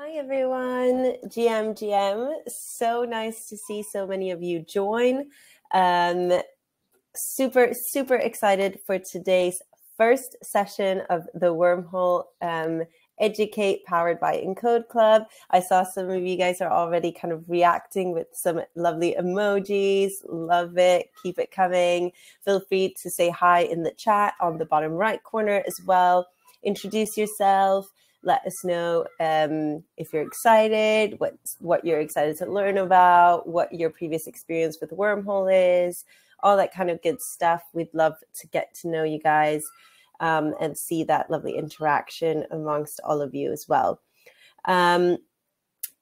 Hi everyone, GM. So nice to see so many of you join. Super excited for today's first session of the Wormhole Educate powered by Encode Club. I saw some of you guys are already kind of reacting with some lovely emojis. Love it. Keep it coming. Feel free to say hi in the chat on the bottom right corner as well. Introduce yourself. Let us know if you're excited, what you're excited to learn about, what your previous experience with Wormhole is, all that kind of good stuff. We'd love to get to know you guys and see that lovely interaction amongst all of you as well. I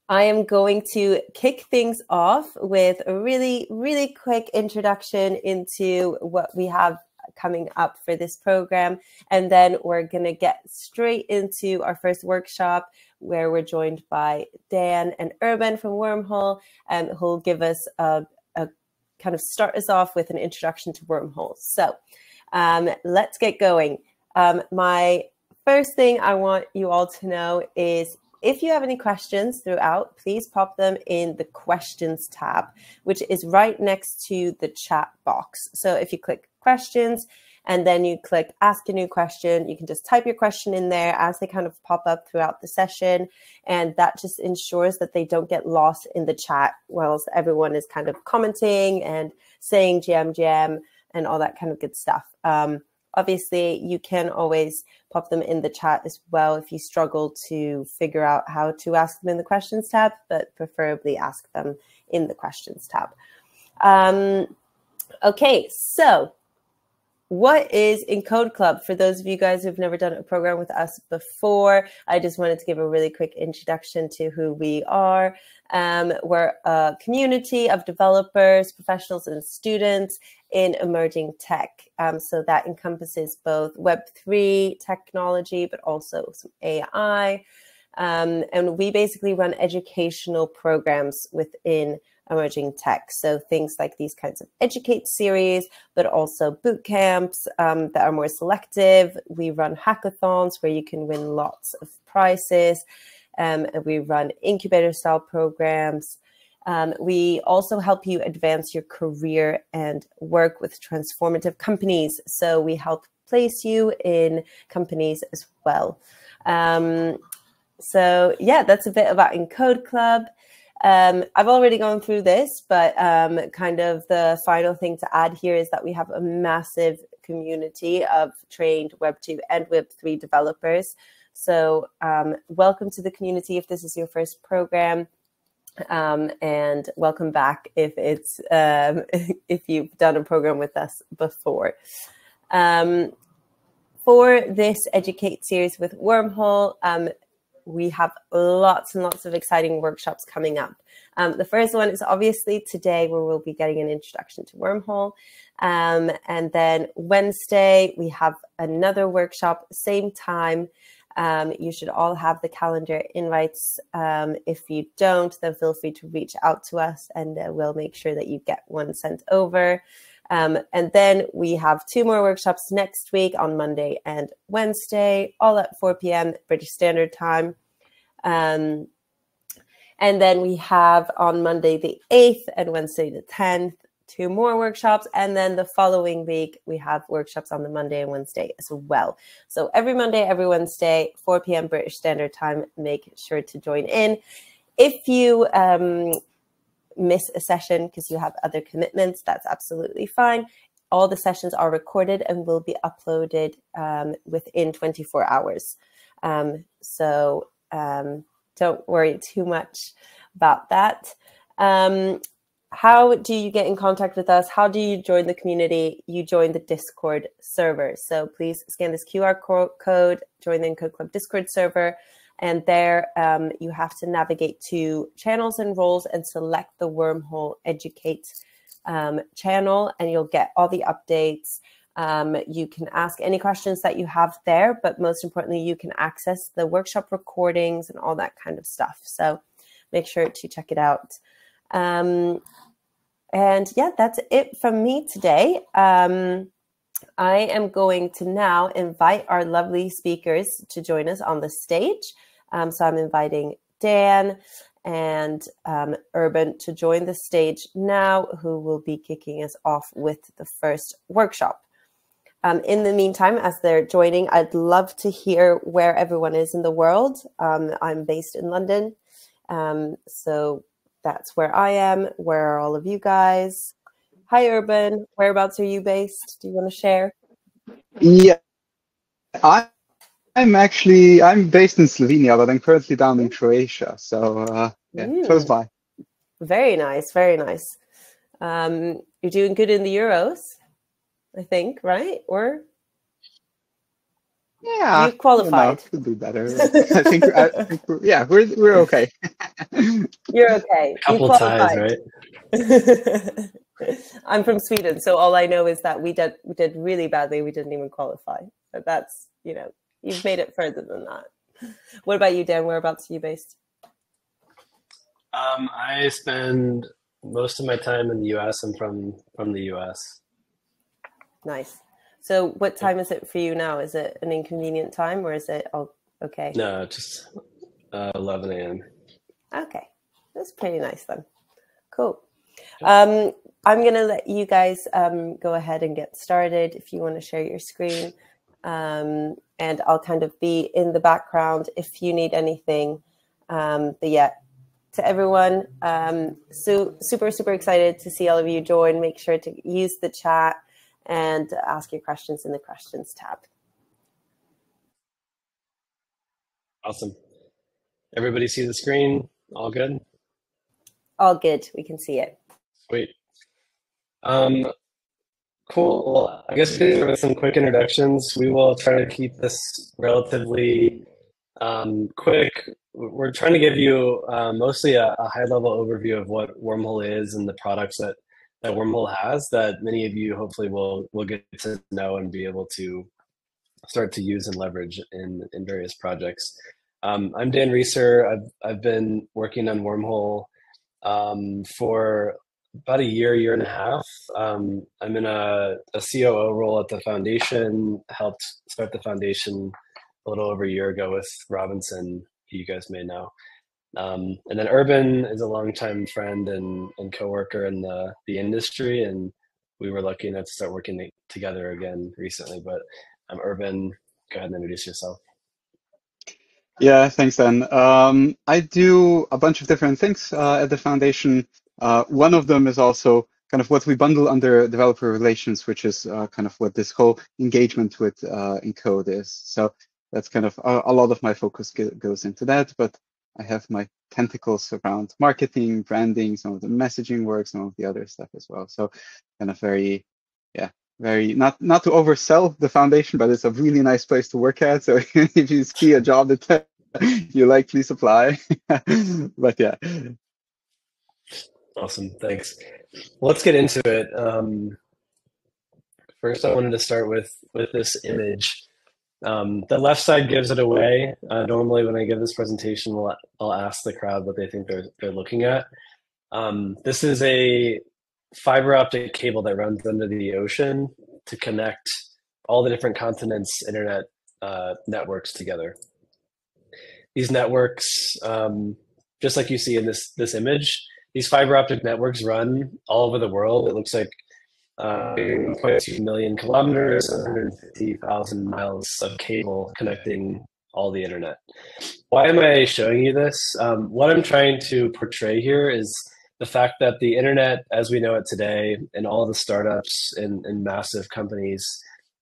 am going to kick things off with a really quick introduction into what we have coming up for this program, and then we're going to get straight into our first workshop where we're joined by Dan and Urban from Wormhole, who'll give us a kind of start us off with an introduction to Wormhole. So let's get going. My first thing I want you all to know is if you have any questions throughout, please pop them in the questions tab, which is right next to the chat box. So if you click questions and then you click ask a new question, you can just type your question in there as they kind of pop up throughout the session. And that just ensures that they don't get lost in the chat whilst everyone is kind of commenting and saying GM and all that kind of good stuff. Obviously, you can always pop them in the chat as well if you struggle to figure out how to ask them in the questions tab, but preferably ask them in the questions tab. Okay, so what is Encode Club? For those of you guys who've never done a program with us before, I just wanted to give a really quick introduction to who we are. We're a community of developers, professionals, and students in emerging tech. So that encompasses both Web3 technology, but also some AI. And we basically run educational programs within emerging tech. So things like these kinds of Educate series, but also boot camps that are more selective. We run hackathons where you can win lots of prizes. And we run incubator style programs. We also help you advance your career and work with transformative companies. So we help place you in companies as well. So yeah, that's a bit about Encode Club. I've already gone through this, but kind of the final thing to add here is that we have a massive community of trained Web 2 and Web 3 developers. So welcome to the community if this is your first program. And welcome back if it's if you've done a program with us before. For this Educate series with Wormhole, we have lots and lots of exciting workshops coming up. The first one is obviously today, where we'll be getting an introduction to Wormhole. And then Wednesday, we have another workshop, same time. You should all have the calendar invites. If you don't, then feel free to reach out to us and we'll make sure that you get one sent over. And then we have 2 more workshops next week on Monday and Wednesday, all at 4 p.m. British Standard Time. And then we have on Monday the 8th and Wednesday the 10th, 2 more workshops. And then the following week, we have workshops on the Monday and Wednesday as well. So every Monday, every Wednesday, 4 p.m. British Standard Time, make sure to join in. If you miss a session because you have other commitments, that's absolutely fine. All the sessions are recorded and will be uploaded within 24 hours. So don't worry too much about that. How do you get in contact with us? How do you join the community? You join the Discord server. So please scan this QR code, join the Encode Club Discord server. And there you have to navigate to channels and roles and select the Wormhole Educate channel, and you'll get all the updates. You can ask any questions that you have there, but most importantly, you can access the workshop recordings and all that kind of stuff. So make sure to check it out. And yeah, that's it from me today. I am going to now invite our lovely speakers to join us on the stage. So I'm inviting Dan and Urban to join the stage now, who will be kicking us off with the first workshop. In the meantime, as they're joining, I'd love to hear where everyone is in the world. I'm based in London, so that's where I am. Where are all of you guys? Hi, Urban. Whereabouts are you based? Do you want to share? Yeah, I'm based in Slovenia, but I'm currently down in Croatia. So yeah, close by. Very nice, very nice. You're doing good in the Euros, I think, right? Or yeah, you qualified? Could be better. I think we're okay. You're okay. A couple ties, right? I'm from Sweden, so all I know is that we did really badly. We didn't even qualify. But that's, you've made it further than that. What about you, Dan? Whereabouts are you based? I spend most of my time in the U.S. I'm from the U.S. Nice. So what time is it for you now? Is it an inconvenient time or is it all okay? No, just 11 a.m. Okay. That's pretty nice then. Cool. I'm going to let you guys go ahead and get started if you want to share your screen. And I'll kind of be in the background if you need anything. But yeah, to everyone, so super, super excited to see all of you join. Make sure to use the chat and ask your questions in the questions tab. Awesome. Everybody see the screen? All good? All good. We can see it. Sweet. Cool. Well, I guess with some quick introductions, we will try to keep this relatively quick. We're trying to give you mostly a high-level overview of what Wormhole is and the products that Wormhole has that many of you hopefully will get to know and be able to start to use and leverage in various projects. I'm Dan Reeser. I've been working on Wormhole for about a year and a half. I'm in a COO role at the foundation, helped start the foundation a little over a year ago with Robinson, who you guys may know. And then Urban is a longtime friend and coworker in the industry, and we were lucky enough to start working together again recently. But Urban, go ahead and introduce yourself. Yeah, thanks, Dan. I do a bunch of different things at the foundation. One of them is also kind of what we bundle under developer relations, which is kind of what this whole engagement with Encode is. So that's kind of a lot of my focus goes into that, but I have my tentacles around marketing, branding, some of the messaging work, some of the other stuff as well. So kind of very not to oversell the foundation, but it's a really nice place to work at. So if you see a job that you like, please apply. But yeah. Awesome, thanks. Let's get into it. First, I wanted to start with this image. The left side gives it away. Normally, when I give this presentation, I'll ask the crowd what they think they're looking at. This is a fiber optic cable that runs under the ocean to connect all the different continents' internet networks together. These networks, just like you see in this image, these fiber optic networks run all over the world. It looks like 1.2 million kilometers, 150,000 miles of cable connecting all the internet. Why am I showing you this? What I'm trying to portray here is the fact that the internet, as we know it today, and all the startups and massive companies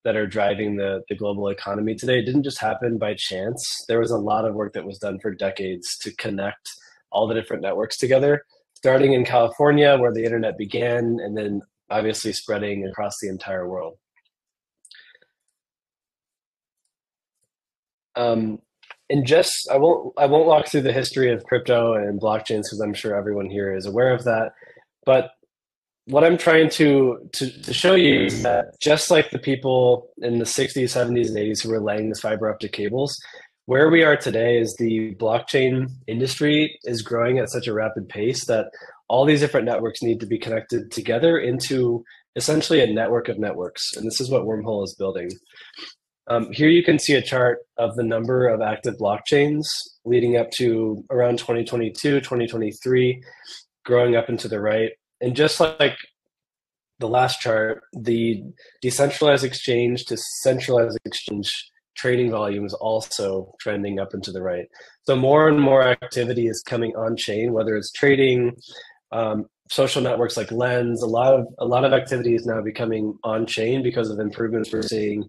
that are driving the global economy today didn't just happen by chance. There was a lot of work that was done for decades to connect all the different networks together, starting in California, where the internet began, and then obviously spreading across the entire world. And just, I won't walk through the history of crypto and blockchains because I'm sure everyone here is aware of that. But what I'm trying to show you is that just like the people in the 60s, 70s, and 80s who were laying these fiber optic cables, where we are today is the blockchain industry is growing at such a rapid pace that all these different networks need to be connected together into essentially a network of networks. And this is what Wormhole is building. Here you can see a chart of the number of active blockchains leading up to around 2022, 2023, growing up into the right. And just like the last chart, the decentralized exchange to centralized exchange trading volume is also trending up into the right. So more and more activity is coming on chain, whether it's trading, social networks like Lens. A lot of activity is now becoming on chain because of improvements we're seeing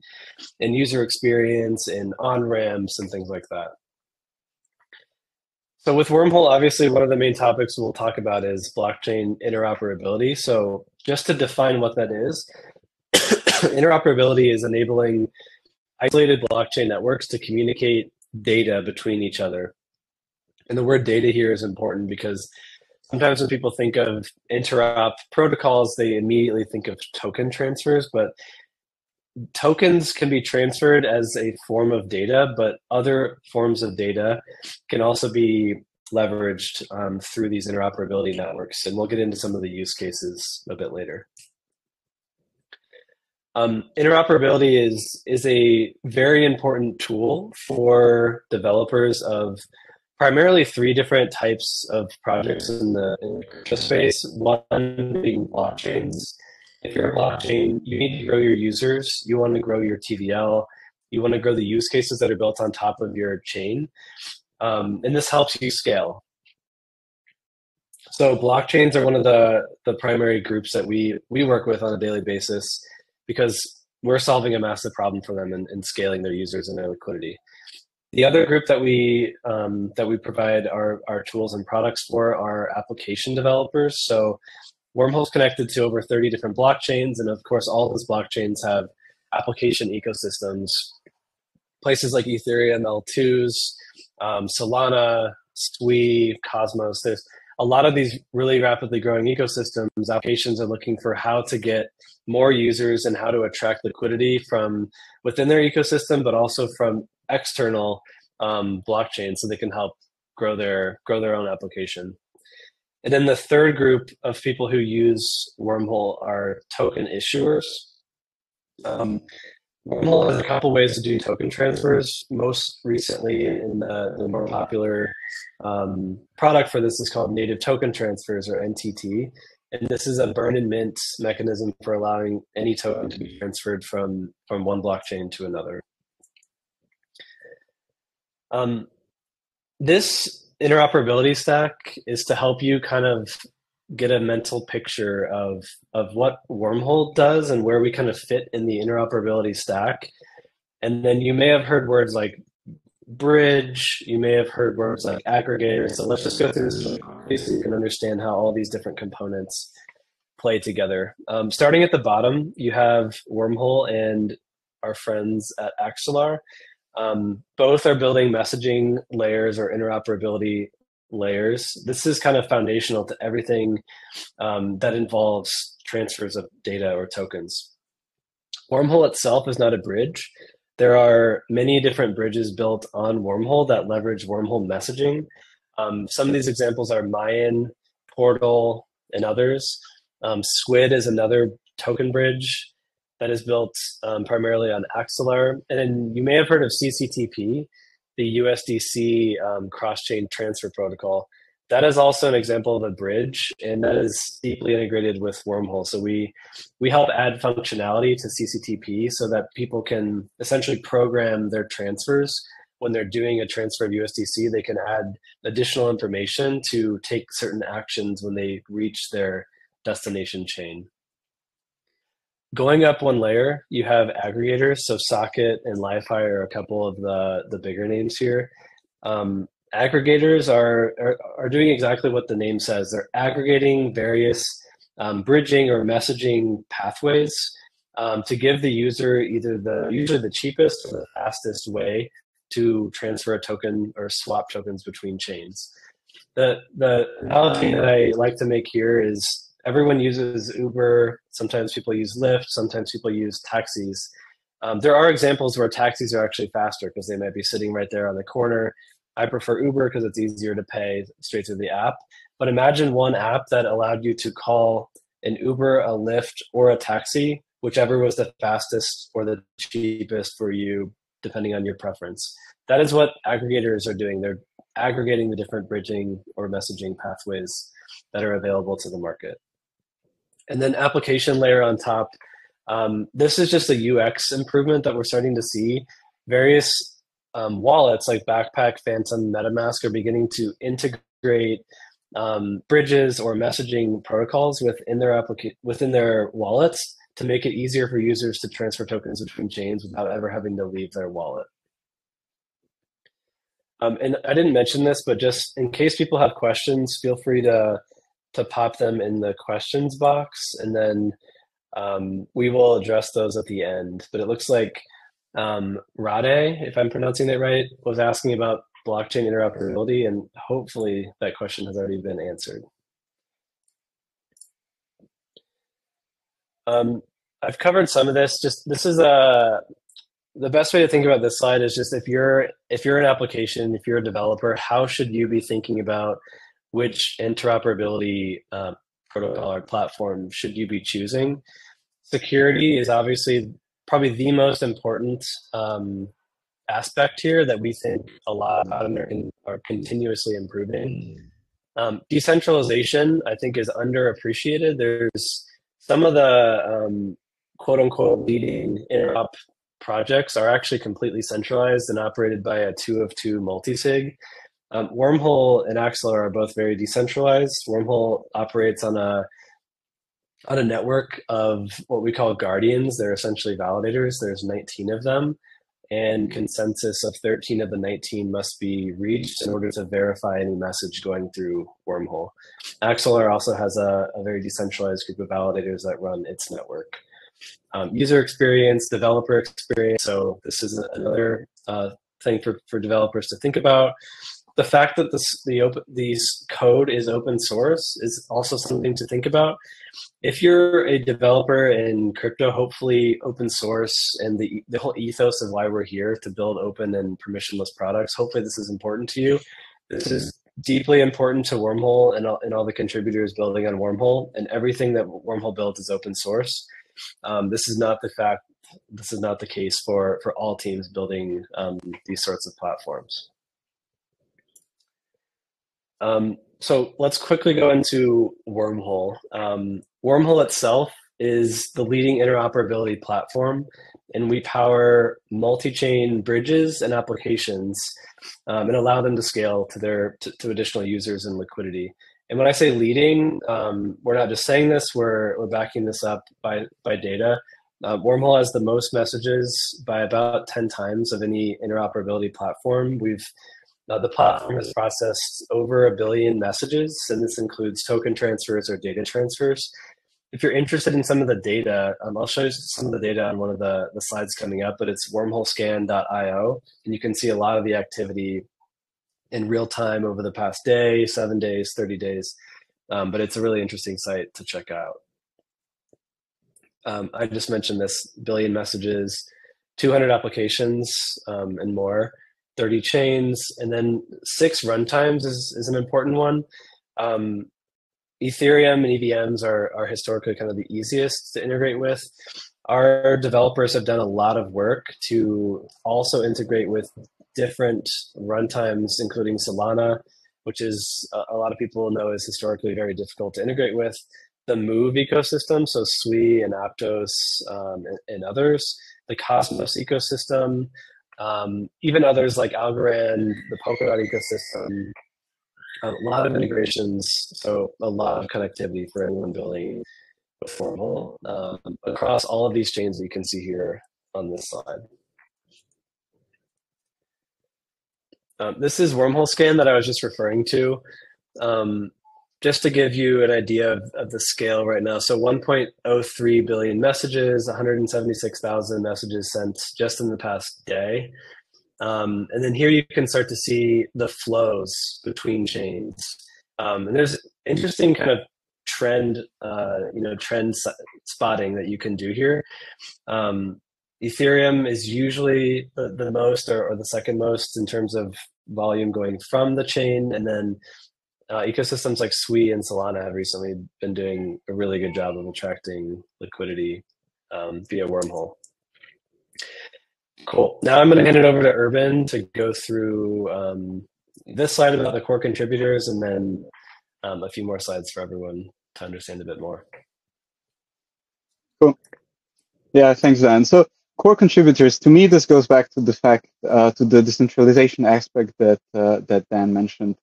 in user experience and on ramps and things like that. So with Wormhole, obviously one of the main topics we'll talk about is blockchain interoperability. So just to define what that is, interoperability is enabling isolated blockchain networks to communicate data between each other. And the word data here is important because sometimes when people think of interop protocols, they immediately think of token transfers, but tokens can be transferred as a form of data, but other forms of data can also be leveraged through these interoperability networks. And we'll get into some of the use cases a bit later. Interoperability is a very important tool for developers of primarily three different types of projects in the crypto space. One being blockchains. If you're a blockchain, you need to grow your users, you want to grow your TVL, you want to grow the use cases that are built on top of your chain, and this helps you scale. So blockchains are one of the primary groups that we work with on a daily basis because we're solving a massive problem for them in scaling their users and their liquidity. The other group that we provide our tools and products for are application developers. So Wormhole's connected to over 30 different blockchains, and of course, all those blockchains have application ecosystems. Places like Ethereum, L2s, Solana, Sui, Cosmos. There's a lot of these really rapidly growing ecosystems. Applications are looking for how to get more users and how to attract liquidity from within their ecosystem, but also from external blockchains, so they can help grow their own application. And then the third group of people who use Wormhole are token issuers. Wormhole has a couple ways to do token transfers. Most recently, in the more popular product for this is called native token transfers, or NTT. And this is a burn and mint mechanism for allowing any token to be transferred from one blockchain to another. This interoperability stack is to help you kind of get a mental picture of what Wormhole does and where we kind of fit in the interoperability stack. And then you may have heard words like bridge, you may have heard words like aggregator. So let's just go through this really quickly so you can understand how all these different components play together. Starting at the bottom, you have Wormhole and our friends at Axelar. Both are building messaging layers or interoperability layers. This is kind of foundational to everything that involves transfers of data or tokens. Wormhole itself is not a bridge. There are many different bridges built on Wormhole that leverage Wormhole messaging. Some of these examples are Mayan, Portal, and others. Squid is another token bridge that is built primarily on Axelar. And then you may have heard of CCTP, the USDC cross-chain transfer protocol. That is also an example of a bridge, and that is deeply integrated with Wormhole. So we help add functionality to CCTP so that people can essentially program their transfers. When they're doing a transfer of USDC, they can add additional information to take certain actions when they reach their destination chain. Going up one layer, you have aggregators. So Socket and LiFi are a couple of the bigger names here. Aggregators are doing exactly what the name says. They're aggregating various bridging or messaging pathways to give the user usually the cheapest or the fastest way to transfer a token or swap tokens between chains. The analogy that I like to make here is everyone uses Uber. Sometimes people use Lyft. Sometimes people use taxis. There are examples where taxis are actually faster because they might be sitting right there on the corner. I prefer Uber because it's easier to pay straight through the app. But imagine one app that allowed you to call an Uber, a Lyft, or a taxi, whichever was the fastest or the cheapest for you depending on your preference. That is what aggregators are doing. They're aggregating the different bridging or messaging pathways that are available to the market. And then application layer on top. This is just a UX improvement that we're starting to see. Various wallets like Backpack, Phantom, MetaMask are beginning to integrate bridges or messaging protocols within their wallets to make it easier for users to transfer tokens between chains without ever having to leave their wallet. And I didn't mention this, but just in case people have questions, feel free to pop them in the questions box, and then we will address those at the end. But it looks like Rade, if I'm pronouncing it right, was asking about blockchain interoperability, and hopefully that question has already been answered. I've covered some of this. This is the best way to think about this slide is just if you're an application, if you're a developer, how should you be thinking about which interoperability protocol or platform should you be choosing? Security is obviously probably the most important aspect here that we think a lot about and are continuously improving. Decentralization, I think, is underappreciated. There's some of the quote unquote leading interop projects are actually completely centralized and operated by a 2 of 2 multisig. Wormhole and Axelar are both very decentralized. Wormhole operates on a network of what we call guardians. They're essentially validators. There's 19 of them, and consensus of 13 of the 19 must be reached in order to verify any message going through Wormhole. Axelar also has a very decentralized group of validators that run its network. User experience, developer experience. So this is another thing for developers to think about. The fact that these code is open source is also something to think about. If you're a developer in crypto, hopefully open source and the whole ethos of why we're here to build open and permissionless products, hopefully this is important to you. This is deeply important to Wormhole and all the contributors building on Wormhole, and everything that Wormhole builds is open source. This is not the case for all teams building these sorts of platforms. So let's quickly go into Wormhole. Wormhole itself is the leading interoperability platform, and we power multi-chain bridges and applications and allow them to scale to additional users and liquidity. And when I say leading, we're not just saying this, we're backing this up by data. Wormhole has the most messages by about 10 times of any interoperability platform. The platform has processed over 1 billion messages, and this includes token transfers or data transfers. If you're interested in some of the data, I'll show you some of the data on one of the slides coming up, but it's wormholescan.io, and you can see a lot of the activity in real time over the past day, 7 days, 30 days. But it's a really interesting site to check out. I just mentioned this, 1 billion messages, 200 applications and more, 30 chains, and then 6 runtimes is an important one. Ethereum and EVMs are historically kind of the easiest to integrate with. Our developers have done a lot of work to also integrate with different runtimes, including Solana, which is a lot of people know is historically very difficult to integrate with. The Move ecosystem, so Sui and Aptos and others, the Cosmos ecosystem, even others like Algorand, the Polkadot ecosystem, a lot of integrations, so a lot of connectivity for anyone building with Wormhole across all of these chains that you can see here on this slide. This is Wormhole Scan that I was just referring to. Just to give you an idea of the scale right now. So 1.03 billion messages, 176,000 messages sent just in the past day. And then here you can start to see the flows between chains. And there's interesting kind of trend spotting that you can do here. Ethereum is usually the most or the second most in terms of volume going from the chain, and then ecosystems like Sui and Solana have recently been doing a really good job of attracting liquidity via Wormhole. Cool. Now I'm going to hand it over to Urban to go through this slide about the core contributors, and then a few more slides for everyone to understand a bit more. Cool. Yeah, thanks, Dan. So core contributors, to me, this goes back to the fact, to the decentralization aspect that that Dan mentioned.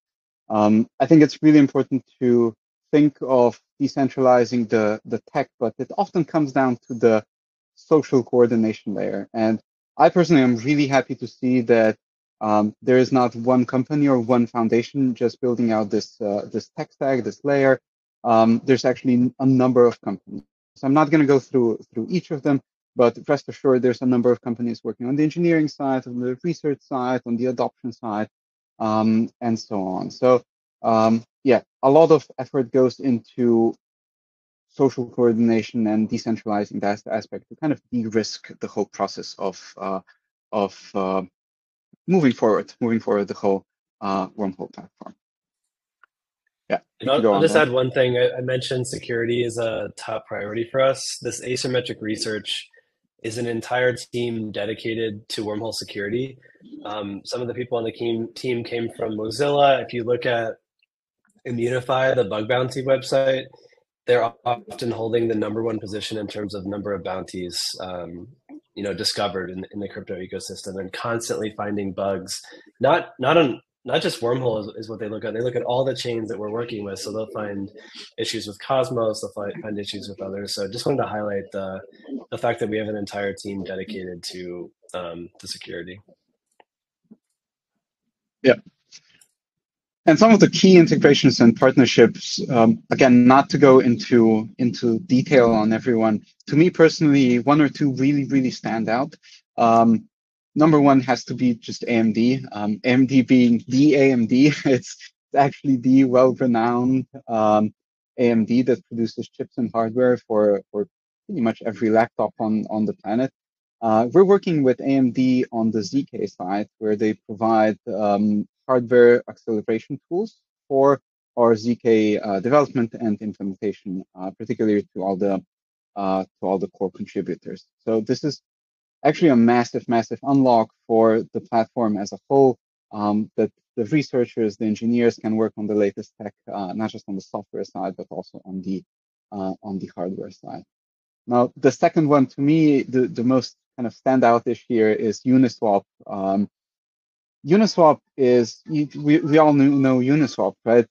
I think it's really important to think of decentralizing the tech, but it often comes down to the social coordination layer. And I personally am really happy to see that there is not one company or one foundation just building out this this tech stack, this layer. There's actually a number of companies. So I'm not going to go through each of them, but rest assured, there's a number of companies working on the engineering side, on the research side, on the adoption side, and so on. So yeah, a lot of effort goes into social coordination and decentralizing that aspect to kind of de-risk the whole process of moving forward the whole Wormhole platform. Yeah, I'll just add one thing. I mentioned security is a top priority for us. This asymmetric research is an entire team dedicated to Wormhole security. Some of the people on the team came from Mozilla. If you look at Immunify, the bug bounty website, they're often holding the #1 position in terms of number of bounties discovered in the crypto ecosystem, and constantly finding bugs. Not just Wormhole is what they look at. They look at all the chains that we're working with. So they'll find issues with Cosmos, they'll find issues with others. So I just wanted to highlight the fact that we have an entire team dedicated to security. Yeah. And some of the key integrations and partnerships, again, not to go into detail on everyone, to me personally, one or two really stand out. #1 has to be just AMD. AMD being the AMD, it's actually the well-renowned AMD that produces chips and hardware for pretty much every laptop on the planet. We're working with AMD on the ZK side, where they provide hardware acceleration tools for our ZK development and implementation, particularly to all the core contributors. So this is actually a massive unlock for the platform as a whole, that the researchers, the engineers can work on the latest tech, not just on the software side, but also on the hardware side. Now, the second one, to me, the most kind of standout-ish here is Uniswap. Uniswap is, we all know Uniswap, right?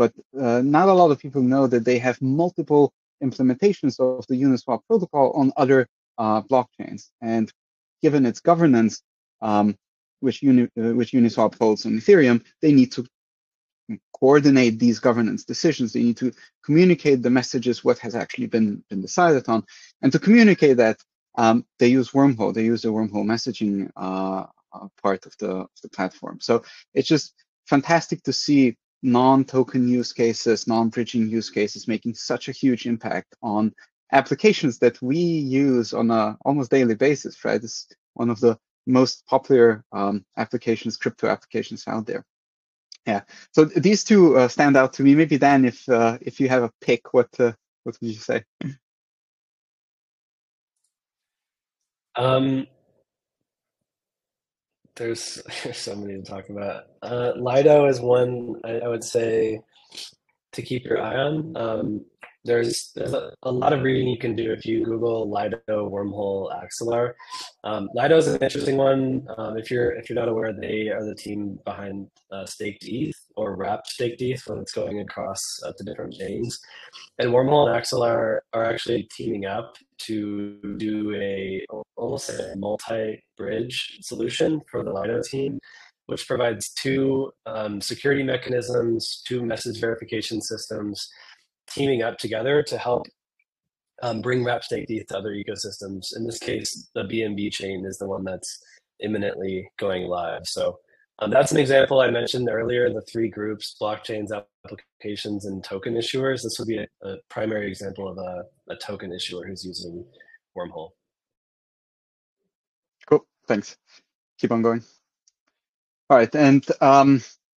But not a lot of people know that they have multiple implementations of the Uniswap protocol on other blockchains. And given its governance, which Uniswap holds on Ethereum, they need to coordinate these governance decisions. They need to communicate the messages, what has actually been decided on. And to communicate that, they use Wormhole. They use the Wormhole messaging part of the platform. So it's just fantastic to see non-token use cases, non-bridging use cases making such a huge impact on applications that we use on a almost daily basis, right? It's one of the most popular applications, crypto applications out there. Yeah. So these two stand out to me. Maybe Dan, if you have a pick, what would you say? There's so many to talk about. Lido is one I would say to keep your eye on. There's a lot of reading you can do if you Google Lido Wormhole Axelar. Lido is an interesting one. If you're not aware, they are the team behind Staked ETH or Wrapped Staked ETH when it's going across to different chains. And Wormhole and Axelar are actually teaming up to do almost a multi-bridge solution for the Lido team, which provides two security mechanisms, two message verification systems, teaming up together to help bring Wrapped Staked ETH to other ecosystems. In this case, the BNB chain is the one that's imminently going live. So that's an example I mentioned earlier, the three groups: blockchains, applications, and token issuers. This would be a primary example of a token issuer who's using Wormhole. Cool, thanks. Keep on going. All right, and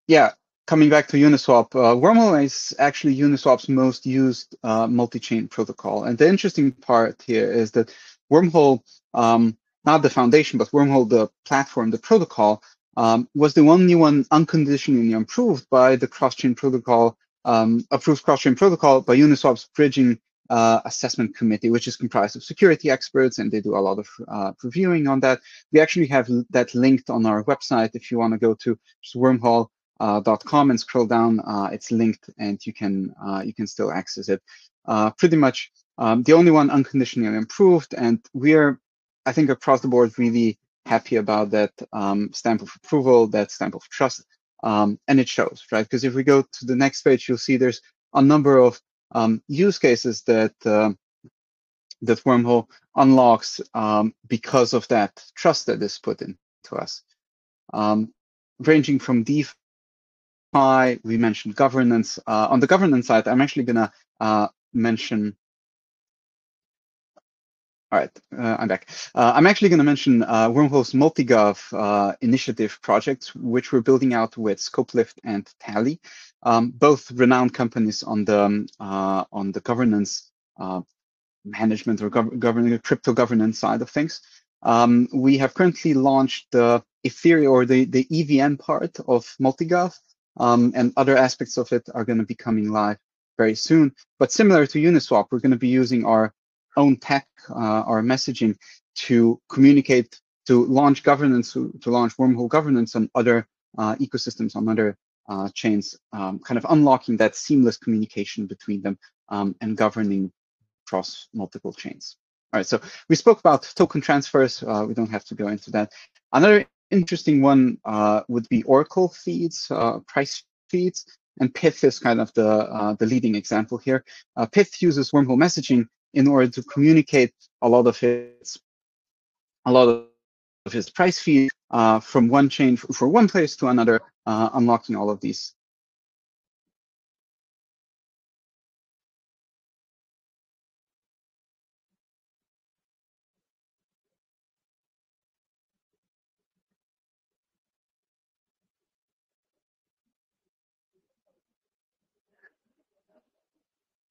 yeah, coming back to Uniswap, Wormhole is actually Uniswap's most used multi-chain protocol. And the interesting part here is that Wormhole not the foundation, but Wormhole, the platform, the protocol, was the only one unconditionally improved by the cross-chain protocol, approved cross-chain protocol by Uniswap's bridging assessment committee, which is comprised of security experts, and they do a lot of reviewing on that. We actually have that linked on our website. If you want to go to wormhole.com and scroll down, it's linked, and you can still access it. Pretty much the only one unconditionally improved, and we're, I think, across the board really happy about that stamp of approval, that stamp of trust, and it shows, right? Because if we go to the next page, you'll see there's a number of use cases that that Wormhole unlocks because of that trust that is put into us, ranging from DeFi. We mentioned governance. On the governance side, I'm actually gonna mention. All right, I'm back. I'm actually going to mention Wormhole's multi-gov initiative projects, which we're building out with Scopelift and Tally, both renowned companies on the governance management or governing crypto governance side of things. We have currently launched the Ethereum or the EVM part of multi-gov, and other aspects of it are going to be coming live very soon. But similar to Uniswap, we're going to be using our own tech, our messaging to communicate, to launch governance, to launch Wormhole governance on other ecosystems, on other chains, kind of unlocking that seamless communication between them and governing across multiple chains. All right, so we spoke about token transfers. We don't have to go into that. Another interesting one would be Oracle feeds, price feeds, and Pith is kind of the leading example here. Pith uses Wormhole messaging in order to communicate a lot of his price feed from one chain for one place to another, unlocking all of these.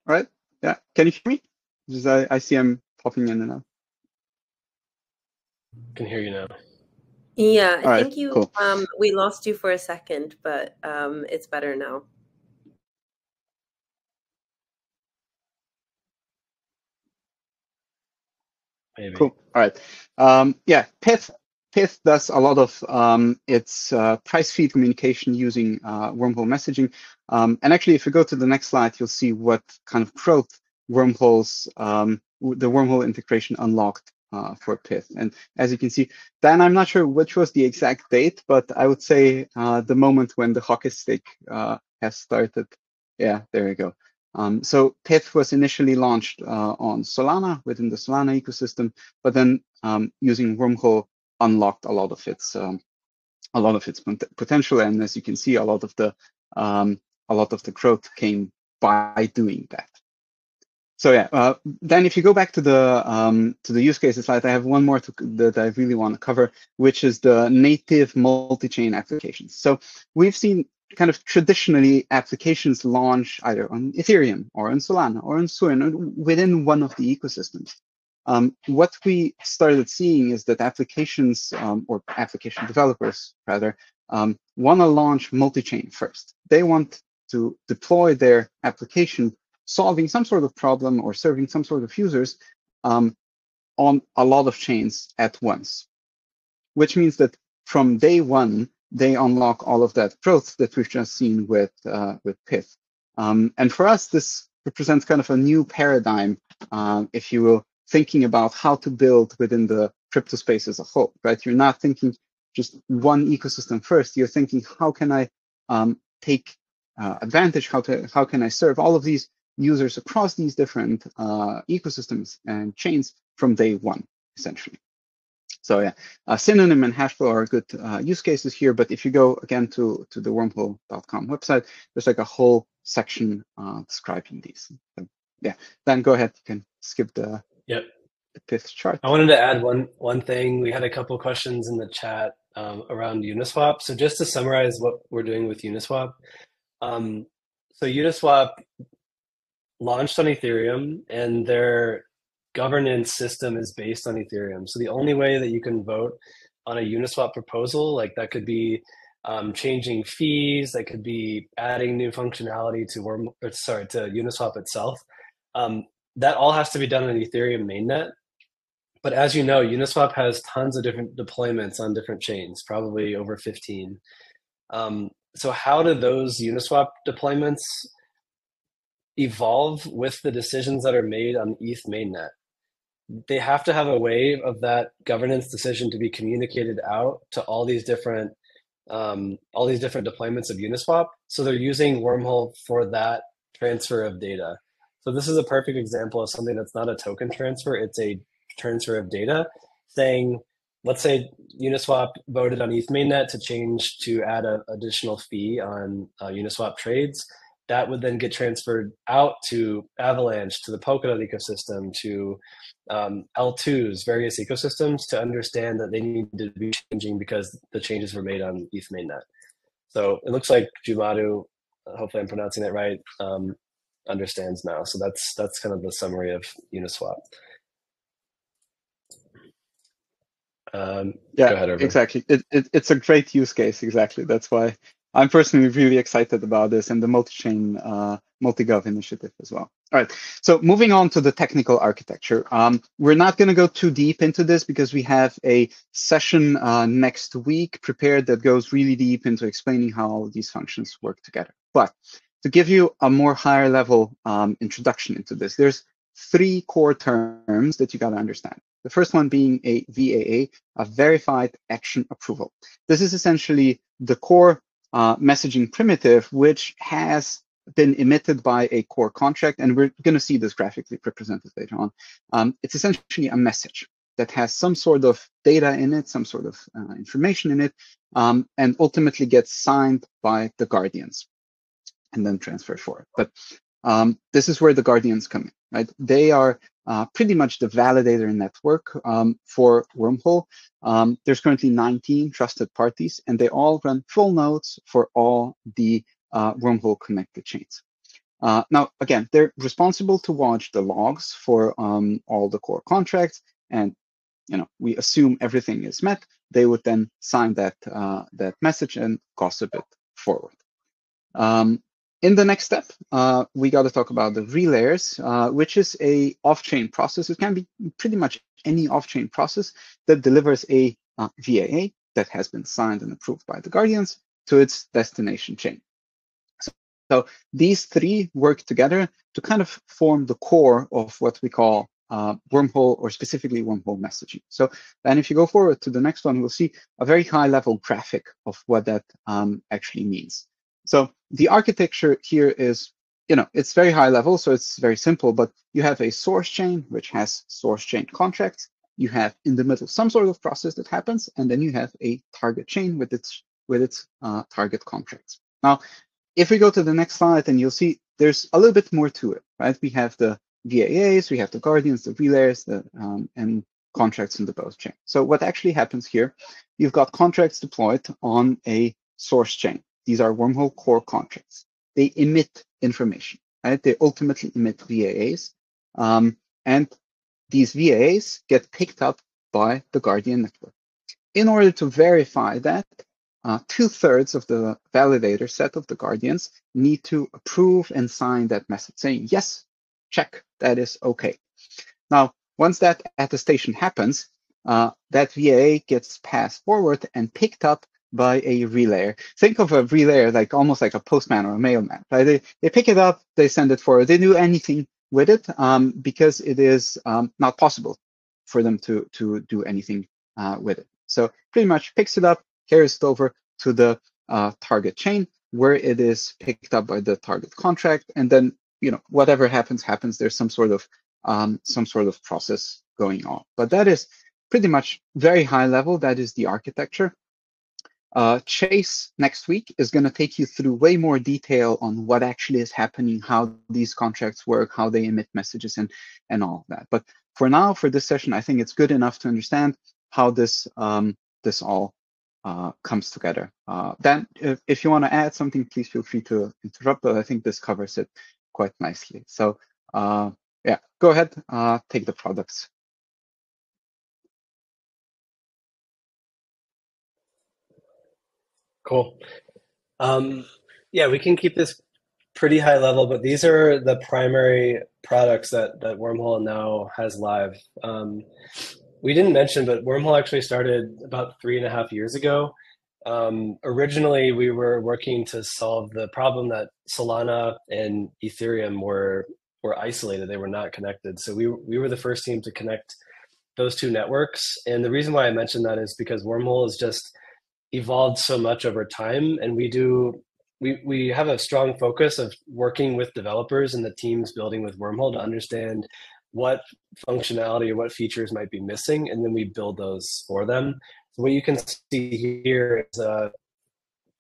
All right, yeah, can you hear me? Because I see I'm popping in and out. Can hear you now. Yeah, I think you. Cool. We lost you for a second, but it's better now. Maybe. Cool. All right. Yeah, Pith does a lot of its price feed communication using Wormhole messaging. And actually, if you go to the next slide, you'll see what kind of growth Wormhole's the Wormhole integration unlocked for Pith. And as you can see, Dan, I'm not sure which was the exact date, but I would say the moment when the hockey stick has started. Yeah, there you go. So Pith was initially launched on Solana, within the Solana ecosystem, but then using Wormhole unlocked a lot of its potential. And as you can see, a lot of the growth came by doing that. So yeah, then if you go back to the use cases slide, I have one more that I really want to cover, which is the native multi-chain applications. So we've seen kind of traditionally applications launch either on Ethereum or on Solana or on Swin or within one of the ecosystems. What we started seeing is that applications or application developers rather want to launch multi-chain first. They want to deploy their application solving some sort of problem or serving some sort of users on a lot of chains at once, which means that from day one, they unlock all of that growth that we've just seen with Pith. And for us, this represents kind of a new paradigm, if you will, thinking about how to build within the crypto space as a whole, right? You're not thinking just one ecosystem first. You're thinking, how can I take advantage? How can I serve all of these users across these different ecosystems and chains from day one, essentially? So yeah, Synonym and Hashflow are good use cases here. But if you go again to the wormhole.com website, there's like a whole section describing these. So, yeah, Dan, go ahead. You can skip the Pith chart. I wanted to add one thing. We had a couple questions in the chat around Uniswap. So just to summarize what we're doing with Uniswap. So Uniswap launched on Ethereum, and they're governance system is based on Ethereum. So the only way that you can vote on a Uniswap proposal, like that could be changing fees, that could be adding new functionality to Uniswap itself. That all has to be done on Ethereum mainnet. But as you know, Uniswap has tons of different deployments on different chains, probably over 15. So how do those Uniswap deployments evolve with the decisions that are made on ETH mainnet? They have to have a way of that governance decision to be communicated out to all these different deployments of Uniswap. So they're using Wormhole for that transfer of data. So this is a perfect example of something that's not a token transfer, it's a transfer of data, saying, let's say Uniswap voted on ETH mainnet to add an additional fee on Uniswap trades. That would then get transferred out to Avalanche, to the Polkadot ecosystem, to L2's various ecosystems to understand that they need to be changing because the changes were made on ETH mainnet. So it looks like Jumadu, hopefully I'm pronouncing that right, understands now. So that's kind of the summary of Uniswap. Yeah, go ahead, Irving. exactly. It's a great use case. Exactly. That's why I'm personally really excited about this and the multi-chain multi-gov initiative as well. All right. So moving on to the technical architecture. We're not going to go too deep into this because we have a session next week prepared that goes really deep into explaining how all these functions work together. But to give you a more higher level introduction into this, there's 3 core terms that you got to understand. The first one being a VAA, a verified action approval. This is essentially the core messaging primitive, which has been emitted by a core contract, and we're going to see this graphically represented later on. It's essentially a message that has some sort of data in it, some sort of information in it, and ultimately gets signed by the guardians and then transferred forward. But this is where the guardians come in, right? They are pretty much the validator network for Wormhole. There's currently 19 trusted parties, and they all run full nodes for all the Wormhole connected chains. Now, again, they're responsible to watch the logs for all the core contracts, and we assume everything is met. They would then sign that that message and gossip it forward. In the next step, we got to talk about the relayers, which is a off-chain process. It can be pretty much any off-chain process that delivers a VAA that has been signed and approved by the guardians to its destination chain. So these 3 work together to kind of form the core of what we call Wormhole, or specifically Wormhole messaging. So then if you go forward to the next one, we'll see a very high-level graphic of what that actually means. So the architecture here is, it's very high level, so it's very simple, but you have a source chain, which has source chain contracts. You have in the middle some sort of process that happens, and then you have a target chain with its target contracts. Now, if we go to the next slide, then you'll see there's a little bit more to it, right? We have the VAAs, we have the guardians, the relayers, and contracts in the both chain. So what actually happens here, you've got contracts deployed on a source chain. These are Wormhole core contracts. They emit information, right? They ultimately emit VAAs, and these VAAs get picked up by the Guardian network. In order to verify that, 2/3 of the validator set of the Guardians need to approve and sign that message, saying, yes, check, that is okay. Now, once that attestation happens, that VAA gets passed forward and picked up by a relayer. Think of a relayer like almost like a postman or a mailman, right? They pick it up, they send it forward. They do anything with it because it is not possible for them to do anything with it. So pretty much picks it up, carries it over to the target chain where it is picked up by the target contract, and then whatever happens. There's some sort of process going on. But that is pretty much very high level. That is the architecture. Chase next week is going to take you through way more detail on what actually is happening, how these contracts work, how they emit messages, and all of that. But for now, for this session, I think it's good enough to understand how this all comes together. Dan, if you want to add something, please feel free to interrupt, but I think this covers it quite nicely. So yeah, go ahead, take the products. Cool. Yeah, we can keep this pretty high level, but these are the primary products that Wormhole now has live. We didn't mention, but Wormhole actually started about 3.5 years ago. Originally, we were working to solve the problem that Solana and Ethereum were isolated; they were not connected. So we were the first team to connect those two networks. And the reason why I mentioned that is because Wormhole has just evolved so much over time, and we have a strong focus of working with developers and the teams building with Wormhole to understand what functionality or what features might be missing, and then we build those for them. So what you can see here is a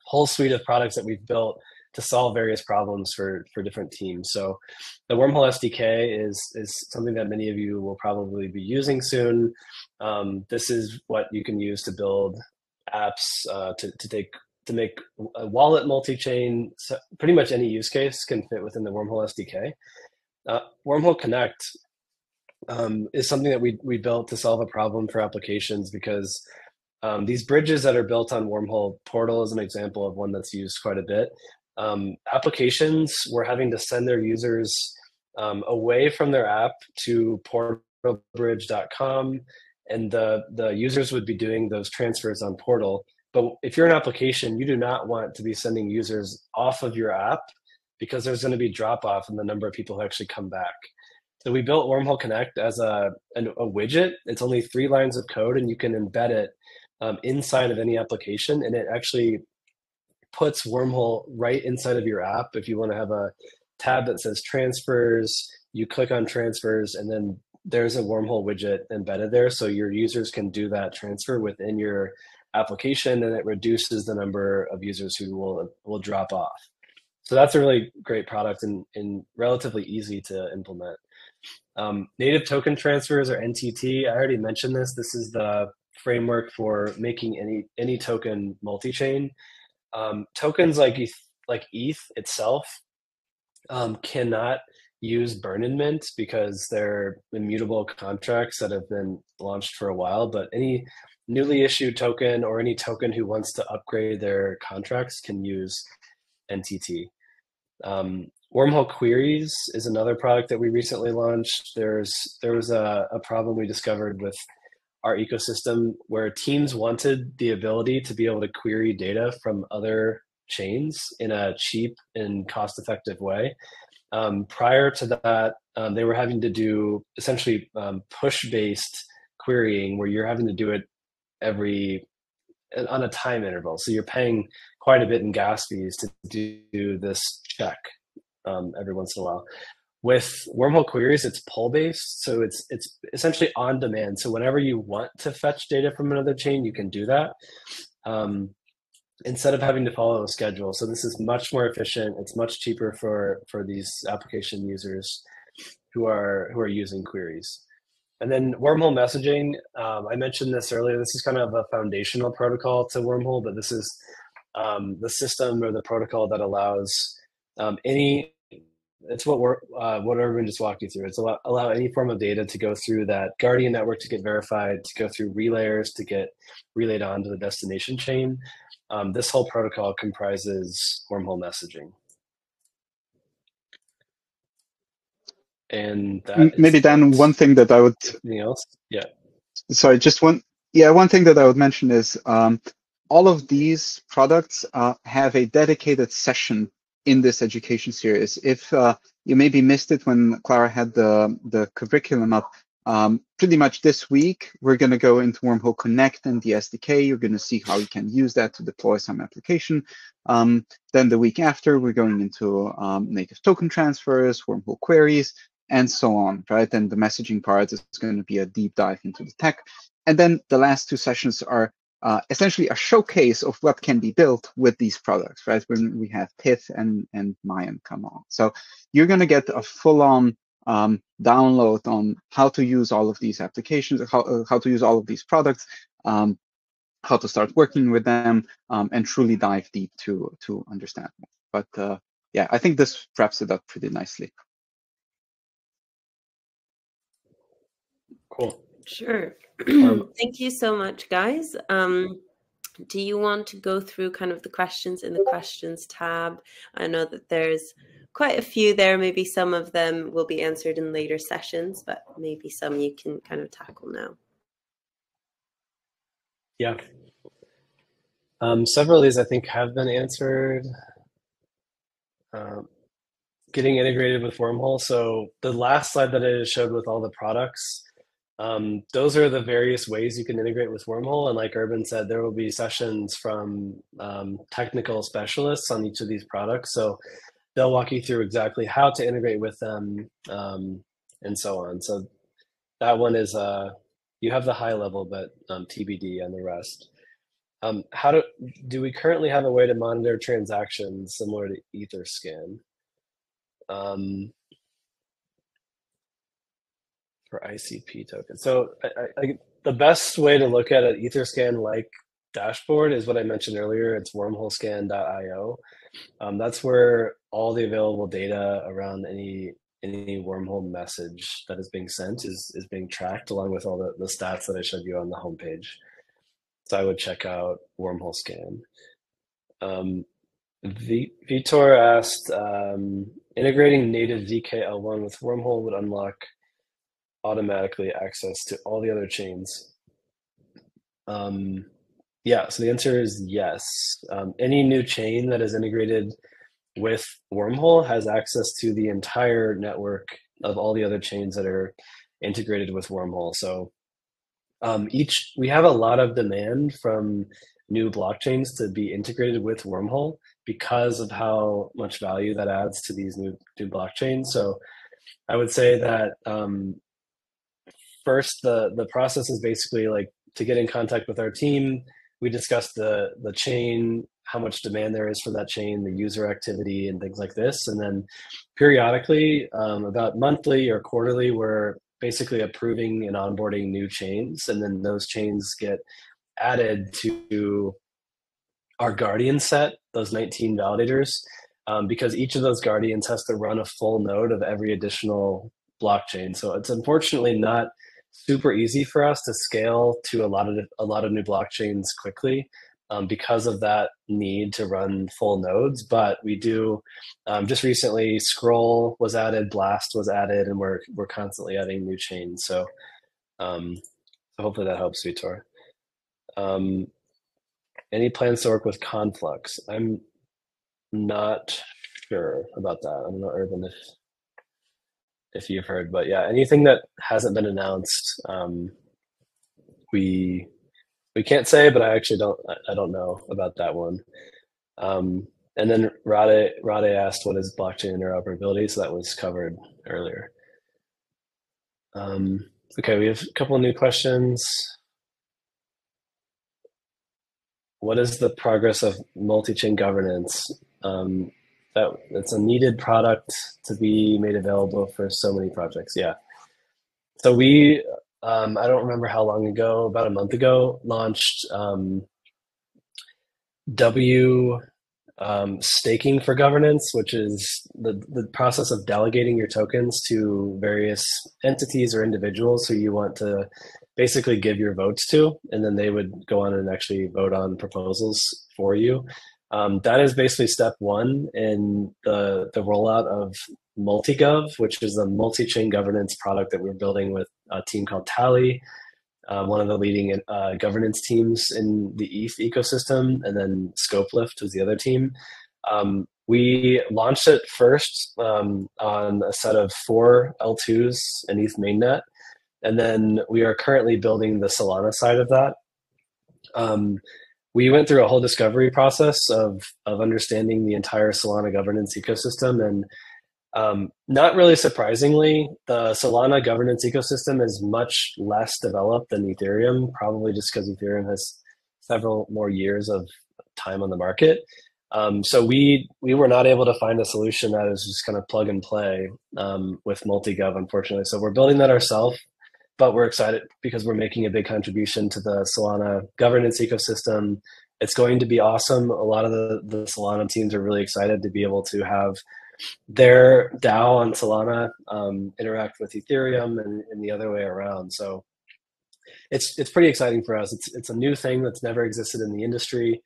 whole suite of products that we've built to solve various problems for different teams. So the Wormhole SDK is something that many of you will probably be using soon. This is what you can use to build apps to make a wallet multi-chain. So pretty much any use case can fit within the Wormhole SDK. Wormhole Connect is something that we built to solve a problem for applications, because these bridges that are built on Wormhole Portal is an example of one that's used quite a bit. Applications were having to send their users away from their app to portalbridge.com, and the users would be doing those transfers on Portal. But if you're an application, you do not want to be sending users off of your app, because there's going to be drop off in the number of people who actually come back. So we built Wormhole Connect as a widget. It's only 3 lines of code, and you can embed it inside of any application, and it actually puts Wormhole right inside of your app. If you want to have a tab that says transfers, you click on transfers, and then there's a Wormhole widget embedded there, so your users can do that transfer within your application, and it reduces the number of users who will drop off. So that's a really great product and relatively easy to implement. Native token transfers, or NTT, I already mentioned this. This is the framework for making any token multi-chain. Tokens like ETH itself cannot use burn and mint, because they're immutable contracts that have been launched for a while. But any newly issued token, or any token who wants to upgrade their contracts, can use NTT. Wormhole Queries is another product that we recently launched. There was a problem we discovered with our ecosystem where teams wanted the ability to be able to query data from other chains in a cheap and cost-effective way. Prior to that, they were having to do essentially push-based querying, where you're having to do it on a time interval. So you're paying quite a bit in gas fees to do this check every once in a while. With Wormhole Queries, it's pull-based, so it's essentially on demand. So whenever you want to fetch data from another chain, you can do that instead of having to follow a schedule. So this is much more efficient. It's much cheaper for these application users who are using queries. And then Wormhole Messaging, I mentioned this earlier. This is kind of a foundational protocol to Wormhole, but this is the system or the protocol that allows it's what Irvin just walked you through. It's allow any form of data to go through that Guardian network to get verified, to go through relayers to get relayed onto the destination chain. This whole protocol comprises Wormhole Messaging. And that maybe then one thing that I would. Anything else? Yeah. Sorry, just one. Yeah, one thing that I would mention is all of these products have a dedicated session in this education series. If you maybe missed it when Clara had the curriculum up, pretty much this week, we're going to go into Wormhole Connect and the SDK. You're going to see how you can use that to deploy some application. Then the week after, we're going into native token transfers, Wormhole Queries, and so on, right? And the messaging part is going to be a deep dive into the tech. And then the last 2 sessions are essentially a showcase of what can be built with these products, right? When we have Pith and Mayan come on. So you're going to get a full-on download on how to use all of these applications, how to use all of these products, how to start working with them, and truly dive deep to understand more. But yeah, I think this wraps it up pretty nicely. Cool. Sure. Thank you so much, guys. Do you want to go through kind of the questions in the questions tab? I know that there's quite a few there. Maybe some of them will be answered in later sessions, but maybe some you can kind of tackle now. Yeah. Several of these I think have been answered. Getting integrated with Wormhole. So the last slide that I showed with all the products, those are the various ways you can integrate with Wormhole. And like Urban said, there will be sessions from technical specialists on each of these products. So they'll walk you through exactly how to integrate with them and so on. So that one is, you have the high level, but TBD on the rest. How do we currently have a way to monitor transactions similar to Etherscan? For ICP tokens. So the best way to look at an Etherscan-like dashboard is what I mentioned earlier. It's wormholescan.io. That's where all the available data around any wormhole message that is being sent is being tracked, along with all the stats that I showed you on the homepage. So I would check out Wormhole Scan. Vitor asked, integrating native ZK-L1 with Wormhole would unlock automatically access to all the other chains. Yeah, so the answer is yes. Any new chain that is integrated with Wormhole has access to the entire network of all the other chains that are integrated with Wormhole. So we have a lot of demand from new blockchains to be integrated with Wormhole because of how much value that adds to these new blockchains. So I would say that first, the process is basically like to get in contact with our team. We discuss the chain, how much demand there is for that chain, the user activity, and things like this. And then periodically, about monthly or quarterly, we're basically approving and onboarding new chains. And then those chains get added to our Guardian set, those 19 validators, because each of those Guardians has to run a full node of every additional blockchain. So it's unfortunately not super easy for us to scale to a lot of new blockchains quickly because of that need to run full nodes. But we do just recently, Scroll was added, Blast was added, and we're constantly adding new chains. So hopefully that helps, Vitor. Any plans to work with Conflux? I'm not sure about that. I don't know, Urban, if you've heard, but yeah, anything that hasn't been announced, we can't say, but I don't know about that one. And then Rade asked, what is blockchain interoperability? So that was covered earlier. Okay, we have a couple of new questions. What is the progress of multi-chain governance? It's a needed product to be made available for so many projects. Yeah. So we, I don't remember how long ago, about a month ago, launched staking for governance, which is the process of delegating your tokens to various entities or individuals who you want to basically give your votes to, and then they would go on and actually vote on proposals for you. That is basically step one in the rollout of MultiGov, which is a multi-chain governance product that we're building with a team called Tally, one of the leading governance teams in the ETH ecosystem, and then Scopelift is the other team. We launched it first on a set of 4 L2s in ETH mainnet, and then we are currently building the Solana side of that. We went through a whole discovery process of understanding the entire Solana governance ecosystem, and not really surprisingly, the Solana governance ecosystem is much less developed than Ethereum, probably just because Ethereum has several more years of time on the market. So we were not able to find a solution that is just kind of plug and play with MultiGov, unfortunately. So we're building that ourselves. But we're excited because we're making a big contribution to the Solana governance ecosystem. It's going to be awesome. A lot of the Solana teams are really excited to be able to have their DAO on Solana interact with Ethereum and the other way around. So it's pretty exciting for us. It's a new thing that's never existed in the industry,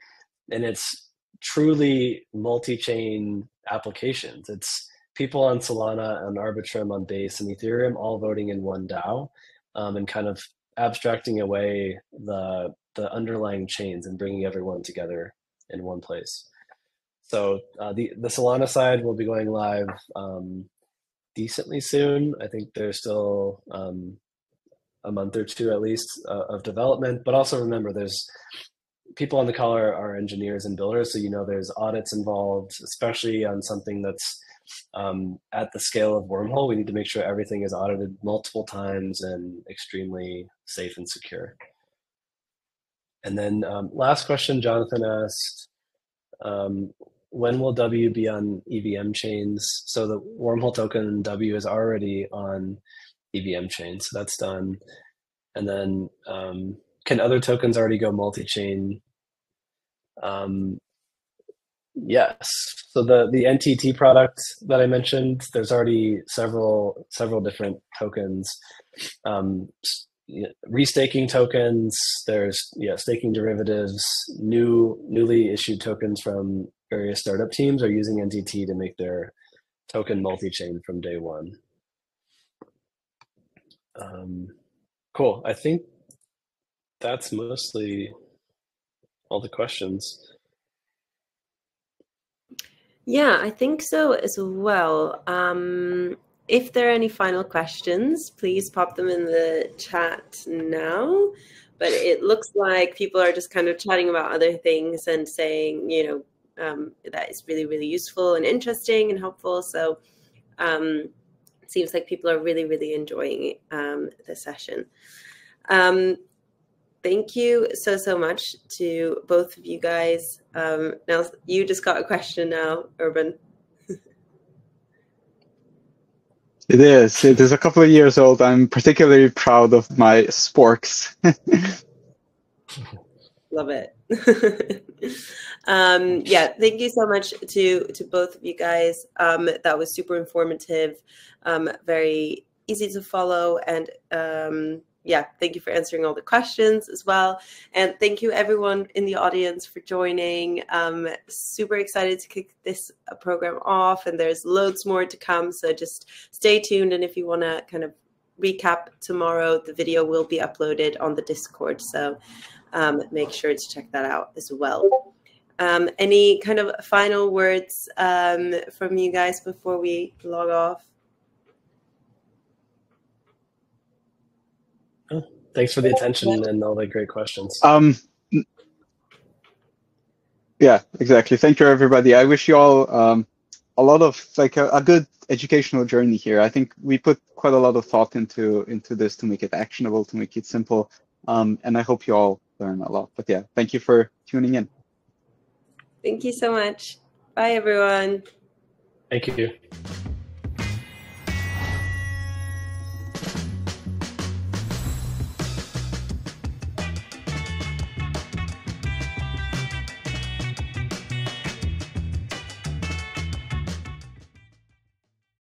and it's truly multi-chain applications. It's people on Solana and Arbitrum on Base and Ethereum all voting in one DAO, and kind of abstracting away the underlying chains and bringing everyone together in one place. So the Solana side will be going live decently soon. I think there's still a month or two at least of development, but also remember there's people on the call are engineers and builders, so there's audits involved, especially on something that's at the scale of Wormhole. We need to make sure everything is audited multiple times and extremely safe and secure. And then last question Jonathan asked, when will W be on EVM chains? So the Wormhole token W is already on EVM chains, so that's done. And then can other tokens already go multi-chain? Yes. So the NTT product that I mentioned, there's already several different tokens. Restaking tokens, there's staking derivatives, newly issued tokens from various startup teams are using NTT to make their token multi-chain from day one. Cool. I think that's mostly all the questions. Yeah, I think so as well. If there are any final questions, please pop them in the chat now. But it looks like people are just kind of chatting about other things and saying, that is really, really useful and interesting and helpful. So it seems like people are really, really enjoying the session. Thank you so much to both of you guys. Now, you just got a question now, Urban. It is a couple of years old. I'm particularly proud of my sporks. Love it. Yeah, thank you so much to both of you guys. That was super informative, very easy to follow, and yeah, thank you for answering all the questions as well. And thank you everyone in the audience for joining. Super excited to kick this program off, and there's loads more to come. So just stay tuned. And if you want to kind of recap tomorrow, the video will be uploaded on the Discord. So make sure to check that out as well. Any kind of final words from you guys before we log off? Thanks for the attention and all the great questions. Yeah, exactly. Thank you, everybody. I wish you all a lot of a good educational journey here. I think we put quite a lot of thought into this to make it actionable, to make it simple, and I hope you all learn a lot. But yeah, thank you for tuning in. Thank you so much. Bye, everyone. Thank you.